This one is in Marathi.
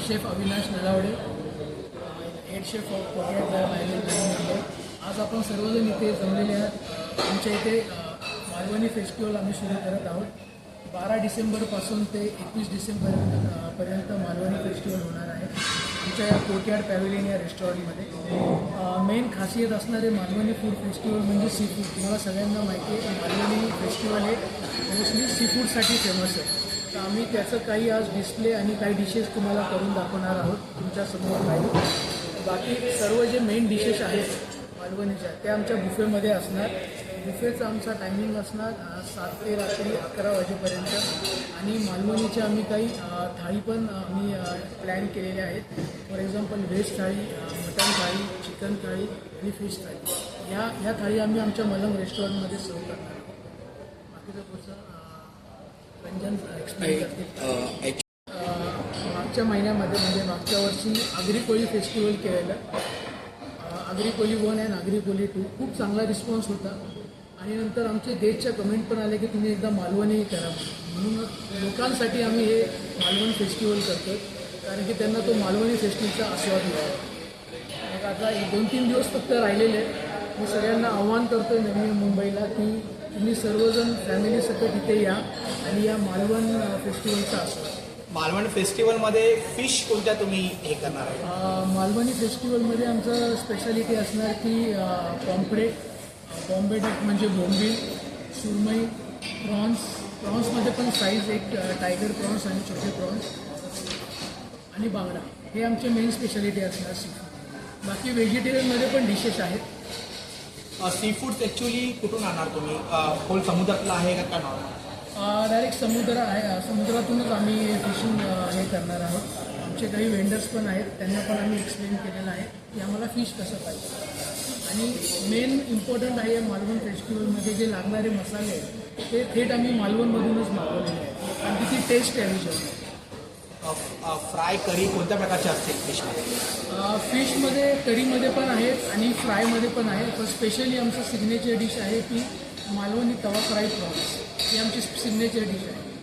Chef Avinash Nalawade, head chef of Courtyard by. आज आपण सर्वजण इथे जमलेले आहात. आमच्या इथे मालवणी फेस्टिवल आम्ही सुरू करत आहोत. 12 डिसेंबरपासून ते 21 डिसेंबरपर्यंत मालवणी फेस्टिवल होणार आहे आमच्या या कोर्टयार्ड पॅव्हिलियन या रेस्टॉरंटमध्ये. मेन खासियत असणारे मालवणी फूड फेस्टिवल म्हणजे सी फूड. तुम्हाला सगळ्यांना माहिती आहे मालवणी फेस्टिवल हे मोस्टली सी फूडसाठी फेमस आहे. तर आम्ही त्याचं काही आज डिस्प्ले आणि काही डिशेस तुम्हाला करून दाखवणार आहोत तुमच्यासमोर काही. बाकी सर्व जे मेन डिशेस आहेत मालवणीच्या त्या आमच्या बुफेमध्ये असणार. बुफेचा आमचा टायमिंग असणार 7 ते रात्री 11 वाजेपर्यंत. आणि मालवणीचे आम्ही काही थाळी पण आम्ही प्लॅन केलेले आहेत. फॉर एक्झाम्पल व्हेज थाळी, मटन थाळी, चिकन थाळी आणि फिश थाळी ह्या थाळी आम्ही आमच्या मलंग रेस्टॉरंटमध्ये सर्व करणार आहोत. बाकीचं पुढचं रंजन एक्सप्लेन करतील. मागच्या महिन्यामध्ये म्हणजे मागच्या वर्षी आगरी कोळी फेस्टिवल केलेलं. आगरी कोळी 1 आणि आगरी कोळी 2 खूप चांगला रिस्पॉन्स होता. आणि नंतर आमचे देशच्या कमेंट पण आले की तुम्ही एकदा मालवणी करा. म्हणून लोकांसाठी आम्ही हे मालवण फेस्टिवल करतो कारण की त्यांना तो मालवणी फेस्टिवलचा आस्वाद मिळाला. मग आता 2-3 दिवस फक्त राहिलेले आहेत. मी सगळ्यांना आव्हान करतो आहे नवी मुंबईला की तुम्ही सर्वजण फॅमिलीसकट इथे या आणि या मालवण फेस्टिवलचा आस्वाद. मालवण फेस्टिवलमध्ये फिश कोणत्या तुम्ही हे करणार आहे? मालवणी फेस्टिवलमध्ये आमचं स्पेशालिटी असणार की पॉम्पलेट, बॉम्बे डक म्हणजे बोंबील, सुरमई, प्रॉन्समध्ये पण साईज एक टायगर प्रॉन्स आणि छोटे प्रॉन्स आणि बांगडा हे आमचे मेन स्पेशालिटी असणार सी फूड. बाकी व्हेजिटेरियनमध्ये पण डिशेस आहेत. सी फूड्स ॲक्च्युली कुठून आणणार तुम्ही? खोल समुद्रातला आहे का नॉर्मल? डायरेक्ट समुद्र आहे. समुद्रातूनच आम्ही फिशिंग हे करणार आहोत. आमचे काही वेंडर्स पण आहेत त्यांना पण आम्ही एक्सप्लेन केलेलं आहे की आम्हाला फिश कसं पाहिजे. आणि मेन इम्पॉर्टंट आहे मालवण फेस्टिवलमध्ये जे लागणारे मसाले आहेत ते थेट आम्ही मालवणमधूनच मागवलेले आहेत आणि तिची टेस्ट आहे. फ्राय करी कोणत्या प्रकारचे असतील फिशमध्ये? फिशमध्ये करीमध्ये पण आहेत आणि फ्रायमध्ये पण आहे. पण स्पेशली आमचं सिग्नेचर डिश आहे ती मालवणी तवा फ्राय प्रॉन्स ही आमची सिग्नेचर डिश आहे.